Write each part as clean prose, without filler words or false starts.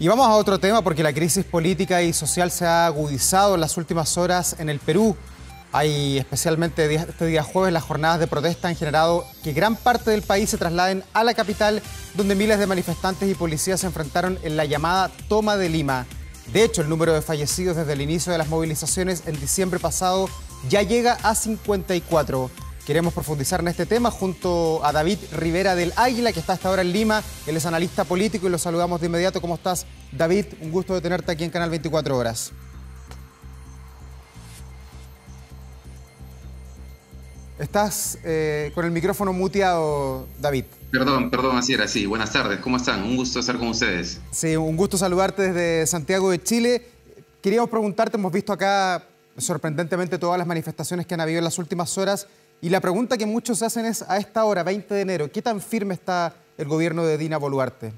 Y vamos a otro tema porque la crisis política y social se ha agudizado en las últimas horas en el Perú. Hay especialmente este día jueves las jornadas de protesta han generado que gran parte del país se trasladen a la capital, donde miles de manifestantes y policías se enfrentaron en la llamada Toma de Lima. De hecho, el número de fallecidos desde el inicio de las movilizaciones en diciembre pasado ya llega a 54. Queremos profundizar en este tema junto a David Rivera del Águila, que está hasta ahora en Lima. Él es analista político y lo saludamos de inmediato. ¿Cómo estás, David? Un gusto de tenerte aquí en Canal 24 Horas. Estás con el micrófono muteado, David. Perdón, así era, sí. Buenas tardes, ¿cómo están? Un gusto estar con ustedes. Sí, un gusto saludarte desde Santiago de Chile. Queríamos preguntarte, hemos visto acá sorprendentemente todas las manifestaciones que han habido en las últimas horas, y la pregunta que muchos hacen es, a esta hora, 20 de enero, ¿qué tan firme está el gobierno de Dina Boluarte?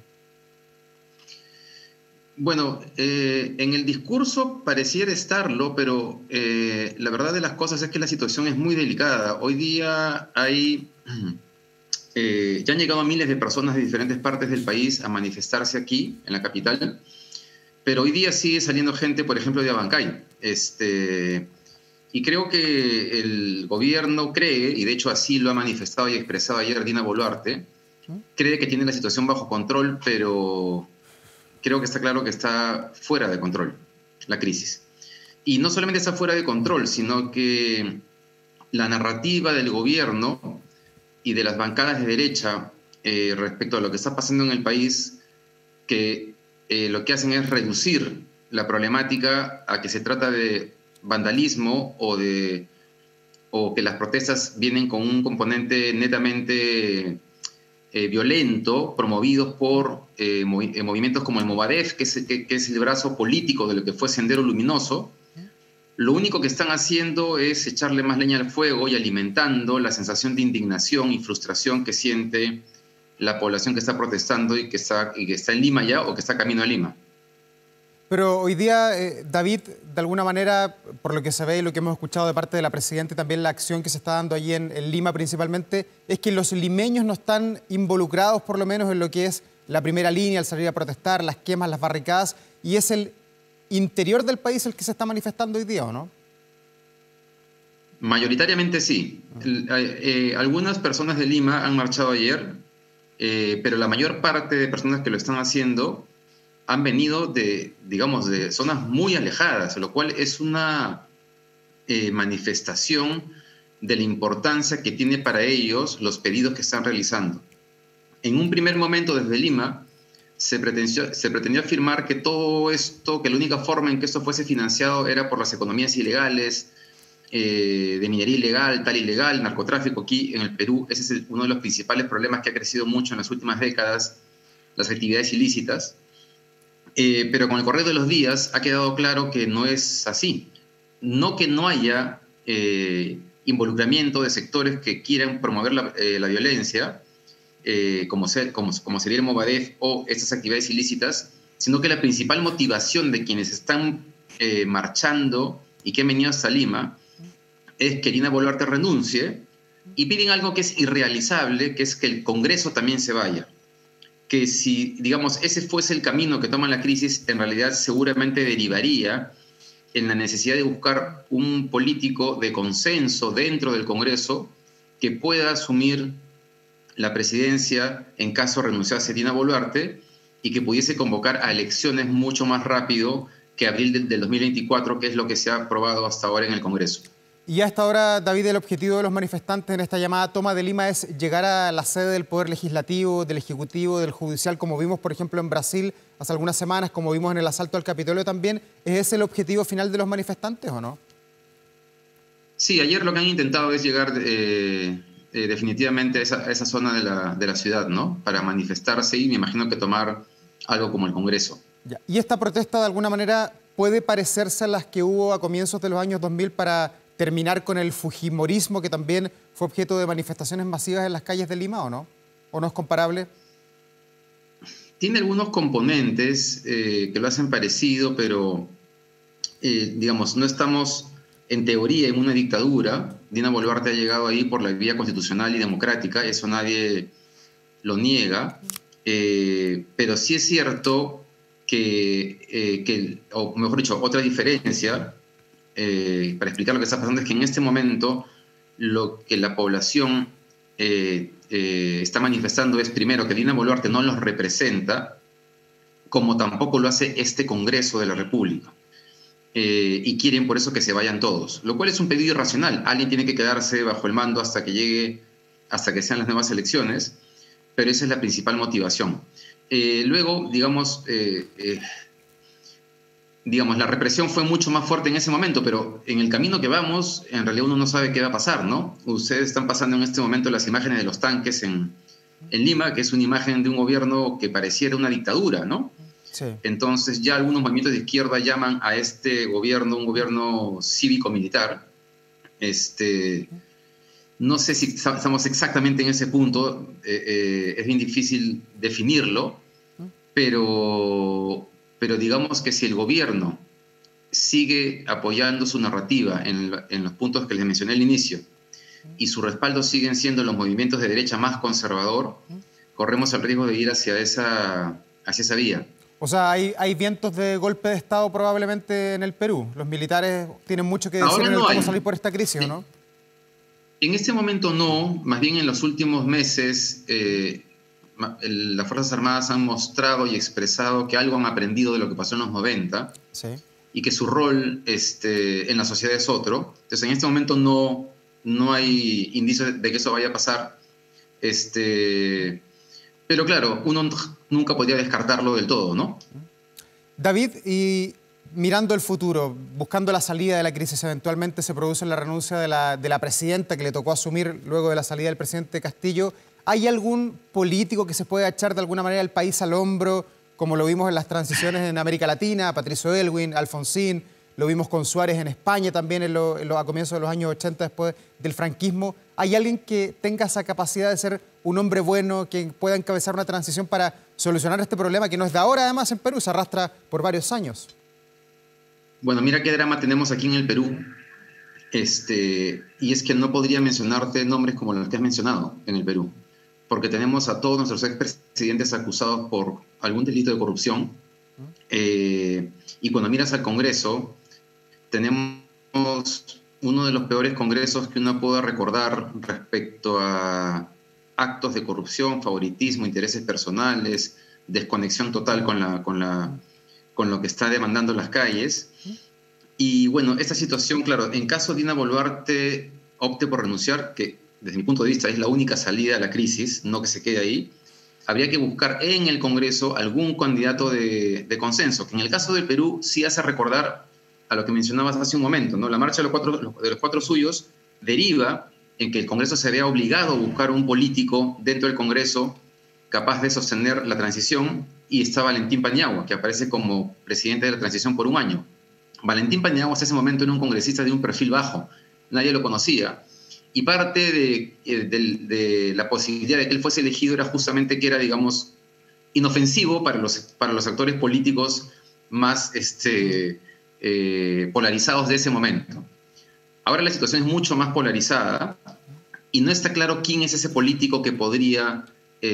Bueno, en el discurso pareciera estarlo, pero la verdad de las cosas es que la situación es muy delicada. Hoy día ya han llegado miles de personas de diferentes partes del país a manifestarse aquí, en la capital, pero hoy día sigue saliendo gente, por ejemplo, de Abancay. Y creo que el gobierno cree, y de hecho así lo ha manifestado y expresado ayer Dina Boluarte, cree que tiene la situación bajo control, pero creo que está claro que está fuera de control la crisis. Y no solamente está fuera de control, sino que la narrativa del gobierno y de las bancadas de derecha respecto a lo que está pasando en el país, que lo que hacen es reducir la problemática a que se trata de vandalismo o que las protestas vienen con un componente netamente violento, promovidos por movimientos como el Movadef, que es el brazo político de lo que fue Sendero Luminoso. Lo único que están haciendo es echarle más leña al fuego y alimentando la sensación de indignación y frustración que siente la población que está protestando y que está en Lima ya o que está camino a Lima. Pero hoy día, David, de alguna manera, por lo que se ve y lo que hemos escuchado de parte de la presidenta y también la acción que se está dando allí en Lima principalmente, es que los limeños no están involucrados por lo menos en lo que es la primera línea, al salir a protestar, las quemas, las barricadas, y es el interior del país el que se está manifestando hoy día, ¿o no? Mayoritariamente sí. Algunas personas de Lima han marchado ayer, pero la mayor parte de personas que lo están haciendo han venido de zonas muy alejadas, lo cual es una manifestación de la importancia que tiene para ellos los pedidos que están realizando. En un primer momento, desde Lima, se pretendió afirmar que todo esto, que la única forma en que esto fuese financiado era por las economías ilegales, de minería ilegal, tal ilegal, narcotráfico. Aquí en el Perú ese es uno de los principales problemas que ha crecido mucho en las últimas décadas, las actividades ilícitas. Pero con el correr de los días ha quedado claro que no es así. No que no haya involucramiento de sectores que quieran promover la violencia, como sería el Movadef o estas actividades ilícitas, sino que la principal motivación de quienes están marchando y que han venido hasta Lima es que Dina Boluarte renuncie, y piden algo que es irrealizable, que es que el Congreso también se vaya. Que si, digamos, ese fuese el camino que toma la crisis, en realidad seguramente derivaría en la necesidad de buscar un político de consenso dentro del Congreso que pueda asumir la presidencia en caso renunciase Dina Boluarte y que pudiese convocar a elecciones mucho más rápido que abril del 2024, que es lo que se ha aprobado hasta ahora en el Congreso. Y hasta ahora, David, el objetivo de los manifestantes en esta llamada Toma de Lima es llegar a la sede del Poder Legislativo, del Ejecutivo, del Judicial, como vimos, por ejemplo, en Brasil hace algunas semanas, como vimos en el asalto al Capitolio también. ¿Es ese el objetivo final de los manifestantes o no? Sí, ayer lo que han intentado es llegar definitivamente a esa zona de la ciudad, ¿no? Para manifestarse y me imagino que tomar algo como el Congreso. Ya. ¿Y esta protesta de alguna manera puede parecerse a las que hubo a comienzos de los años 2000 para terminar con el fujimorismo, que también fue objeto de manifestaciones masivas en las calles de Lima, o no? ¿O no es comparable? Tiene algunos componentes que lo hacen parecido, pero digamos, no estamos en teoría en una dictadura. Dina Boluarte ha llegado ahí por la vía constitucional y democrática, eso nadie lo niega, pero sí es cierto o mejor dicho, otra diferencia, para explicar lo que está pasando, es que en este momento lo que la población está manifestando es, primero, que Dina Boluarte no los representa, como tampoco lo hace este Congreso de la República. Y quieren por eso que se vayan todos, lo cual es un pedido irracional. Alguien tiene que quedarse bajo el mando hasta que sean las nuevas elecciones, pero esa es la principal motivación. Luego, digamos, la represión fue mucho más fuerte en ese momento, pero en el camino que vamos, en realidad uno no sabe qué va a pasar, ¿no? Ustedes están pasando en este momento las imágenes de los tanques en Lima, que es una imagen de un gobierno que pareciera una dictadura, ¿no? Sí. Entonces ya algunos movimientos de izquierda llaman a este gobierno un gobierno cívico-militar. No sé si estamos exactamente en ese punto, es bien difícil definirlo, pero digamos que si el gobierno sigue apoyando su narrativa en los puntos que les mencioné al inicio, y su respaldo siguen siendo los movimientos de derecha más conservador, corremos el riesgo de ir hacia esa vía. O sea, hay vientos de golpe de Estado probablemente en el Perú. Los militares tienen mucho que decir Ahora en el no cómo hay. salir por esta crisis, ¿o no? En este momento no, más bien en los últimos meses las Fuerzas Armadas han mostrado y expresado que algo han aprendido de lo que pasó en los 90, Sí. y que su rol en la sociedad es otro. Entonces en este momento no hay indicios de que eso vaya a pasar. Pero claro, uno nunca podría descartarlo del todo, ¿no? David, y mirando el futuro, buscando la salida de la crisis, eventualmente se produce la renuncia de la presidenta que le tocó asumir luego de la salida del presidente Castillo. ¿Hay algún político que se pueda echar de alguna manera el país al hombro, como lo vimos en las transiciones en América Latina, Patricio Aylwin, Alfonsín, lo vimos con Suárez en España también a comienzos de los años 80 después del franquismo? ¿Hay alguien que tenga esa capacidad de ser un hombre bueno, que pueda encabezar una transición para solucionar este problema que no es de ahora, además en Perú, se arrastra por varios años? Bueno, mira qué drama tenemos aquí en el Perú. Y es que no podría mencionarte nombres como los que has mencionado en el Perú, porque tenemos a todos nuestros expresidentes acusados por algún delito de corrupción. Y cuando miras al Congreso, tenemos uno de los peores congresos que uno pueda recordar respecto a actos de corrupción, favoritismo, intereses personales, desconexión total con lo que está demandando las calles. Y bueno, esta situación, claro, en caso Dina Boluarte opte por renunciar, que desde mi punto de vista es la única salida a la crisis, no que se quede ahí, habría que buscar en el Congreso algún candidato de consenso, que en el caso del Perú sí hace recordar a lo que mencionabas hace un momento, ¿no? La marcha de los cuatro suyos deriva en que el Congreso se vea obligado a buscar un político dentro del Congreso capaz de sostener la transición, y está Valentín Paniagua, que aparece como presidente de la transición por un año. Valentín Paniagua hasta ese momento era un congresista de un perfil bajo, nadie lo conocía, y parte de la posibilidad de que él fuese elegido era justamente que era, digamos, inofensivo para los actores políticos más polarizados de ese momento. Ahora la situación es mucho más polarizada y no está claro quién es ese político que podría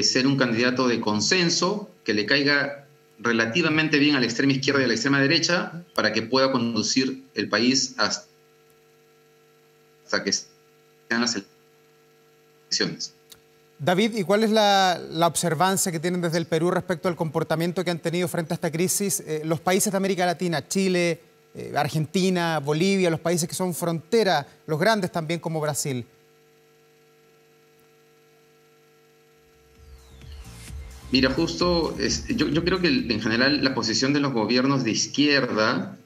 ser un candidato de consenso, que le caiga relativamente bien a la extrema izquierda y a la extrema derecha, para que pueda conducir el país hasta que sean las elecciones. David, ¿y cuál es la observancia que tienen desde el Perú respecto al comportamiento que han tenido frente a esta crisis los países de América Latina, Chile, Argentina, Bolivia, los países que son frontera, los grandes también como Brasil? Mira, justo yo creo que en general la posición de los gobiernos de izquierda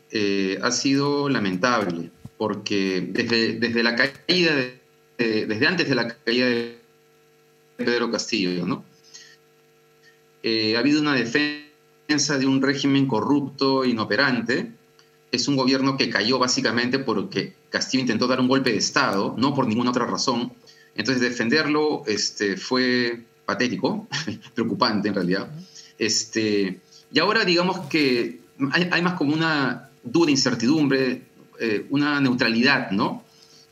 ha sido lamentable, porque desde la caída desde antes de la caída de Pedro Castillo, ¿no? Ha habido una defensa de un régimen corrupto, inoperante. Es un gobierno que cayó básicamente porque Castillo intentó dar un golpe de Estado, no por ninguna otra razón. Entonces defenderlo fue patético, preocupante en realidad. Y ahora digamos que hay más como una duda, incertidumbre, una neutralidad, ¿no?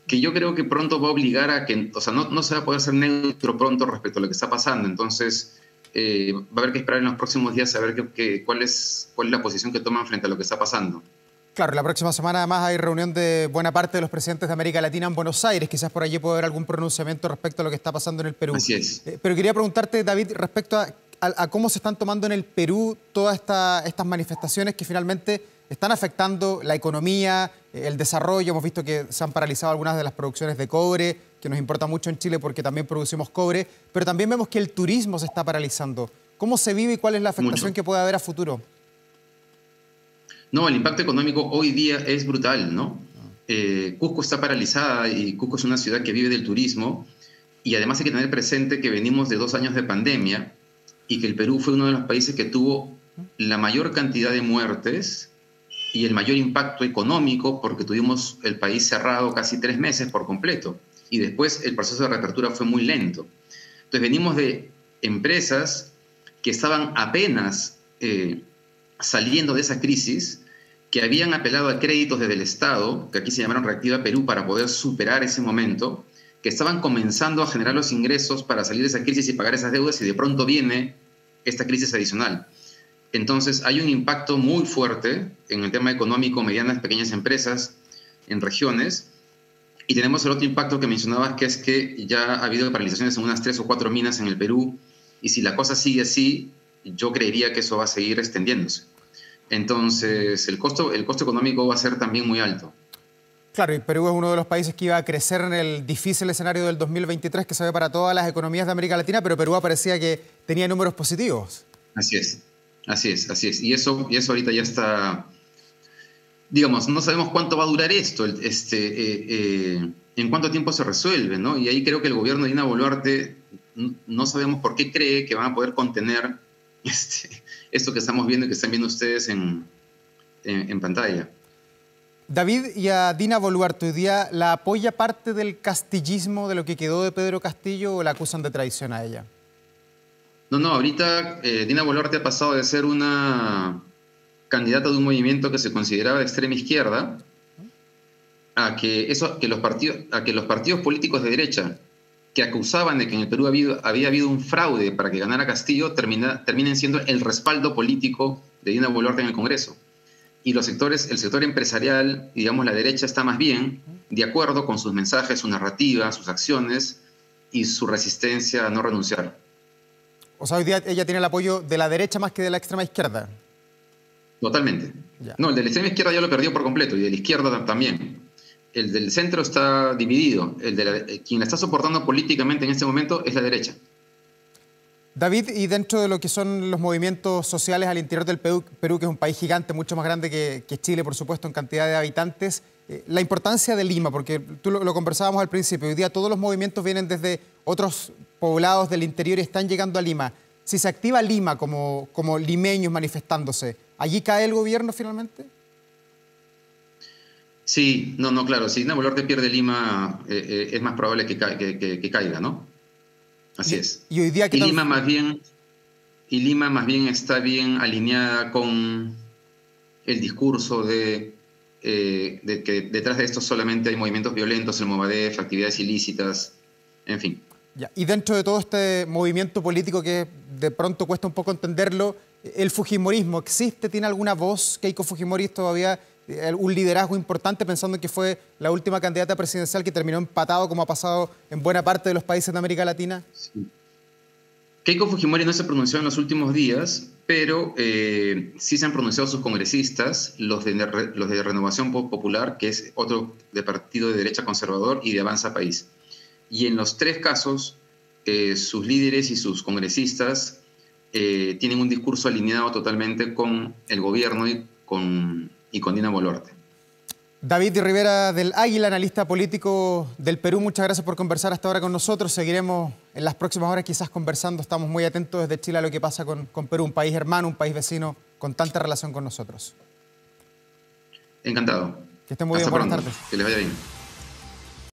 Que yo creo que pronto va a obligar a que, o sea, no se va a poder ser neutro pronto respecto a lo que está pasando. Entonces, va a haber que esperar en los próximos días a ver cuál es la posición que toman frente a lo que está pasando. Claro, la próxima semana además hay reunión de buena parte de los presidentes de América Latina en Buenos Aires. Quizás por allí puede haber algún pronunciamiento respecto a lo que está pasando en el Perú. Así es. Pero quería preguntarte, David, respecto a cómo se están tomando en el Perú todas estas manifestaciones que finalmente están afectando la economía, el desarrollo. Hemos visto que se han paralizado algunas de las producciones de cobre, que nos importa mucho en Chile porque también producimos cobre, pero también vemos que el turismo se está paralizando. ¿Cómo se vive y cuál es la afectación que puede haber a futuro? No, el impacto económico hoy día es brutal, ¿no? Cusco está paralizada y Cusco es una ciudad que vive del turismo, y además hay que tener presente que venimos de 2 años de pandemia y que el Perú fue uno de los países que tuvo la mayor cantidad de muertes y el mayor impacto económico, porque tuvimos el país cerrado casi 3 meses por completo y después el proceso de reapertura fue muy lento. Entonces venimos de empresas que estaban apenas saliendo de esa crisis, que habían apelado a créditos desde el Estado, que aquí se llamaron Reactiva Perú, para poder superar ese momento, que estaban comenzando a generar los ingresos para salir de esa crisis y pagar esas deudas, y de pronto viene esta crisis adicional. Entonces hay un impacto muy fuerte en el tema económico, medianas, pequeñas empresas, en regiones, y tenemos el otro impacto que mencionabas, que es que ya ha habido paralizaciones en unas 3 o 4 minas en el Perú, y si la cosa sigue así, yo creería que eso va a seguir extendiéndose. Entonces, el costo económico va a ser también muy alto. Claro, y Perú es uno de los países que iba a crecer en el difícil escenario del 2023 que se ve para todas las economías de América Latina, pero Perú parecía que tenía números positivos. Así es, así es, así es. Y eso ahorita ya está, digamos, no sabemos cuánto va a durar esto, en cuánto tiempo se resuelve, ¿no? Y ahí creo que el gobierno de Dina Boluarte no sabemos por qué cree que van a poder contener esto que estamos viendo y que están viendo ustedes en pantalla. David, y a Dina Boluarte, ¿hoy día la apoya parte del castillismo, de lo que quedó de Pedro Castillo, o la acusan de traición a ella? No, ahorita Dina Boluarte ha pasado de ser una candidata de un movimiento que se consideraba de extrema izquierda a que los partidos políticos de derecha que acusaban de que en el Perú había habido un fraude para que ganara Castillo, terminen siendo el respaldo político de Dina Boluarte en el Congreso. Y el sector empresarial, digamos la derecha, está más bien de acuerdo con sus mensajes, su narrativa, sus acciones y su resistencia a no renunciar. O sea, hoy día ella tiene el apoyo de la derecha más que de la extrema izquierda. Totalmente. Ya. No, el de la extrema izquierda ya lo perdió por completo, y de la izquierda también. El del centro está dividido. Quien la está soportando políticamente en este momento es la derecha. David, y dentro de lo que son los movimientos sociales al interior del Perú, que es un país gigante, mucho más grande que Chile, por supuesto, en cantidad de habitantes, la importancia de Lima, porque tú lo conversábamos al principio, hoy día todos los movimientos vienen desde otros poblados del interior y están llegando a Lima. Si se activa Lima como limeños manifestándose, ¿allí cae el gobierno finalmente? Sí, no, claro, si Dina Boluarte pierde Lima, es más probable que caiga, ¿no? Así es. Y hoy día, Lima más bien está bien alineada con el discurso de que detrás de esto solamente hay movimientos violentos, el Movadef, actividades ilícitas, en fin. Ya. Y dentro de todo este movimiento político que de pronto cuesta un poco entenderlo, ¿el fujimorismo existe? ¿Tiene alguna voz? Keiko Fujimori todavía un liderazgo importante, pensando que fue la última candidata presidencial que terminó empatado, como ha pasado en buena parte de los países de América Latina? Sí. Keiko Fujimori no se pronunció en los últimos días, pero sí se han pronunciado sus congresistas, los de Renovación Popular, que es otro de partido de derecha conservador, y de Avanza País. Y en los 3 casos, sus líderes y sus congresistas tienen un discurso alineado totalmente con el gobierno y con Dina Boluarte. David Rivera del Águila, analista político del Perú, muchas gracias por conversar hasta ahora con nosotros. Seguiremos en las próximas horas quizás conversando. Estamos muy atentos desde Chile a lo que pasa con Perú, un país hermano, un país vecino con tanta relación con nosotros. Encantado. Que estén muy bien, buenas tardes. Que les vaya bien.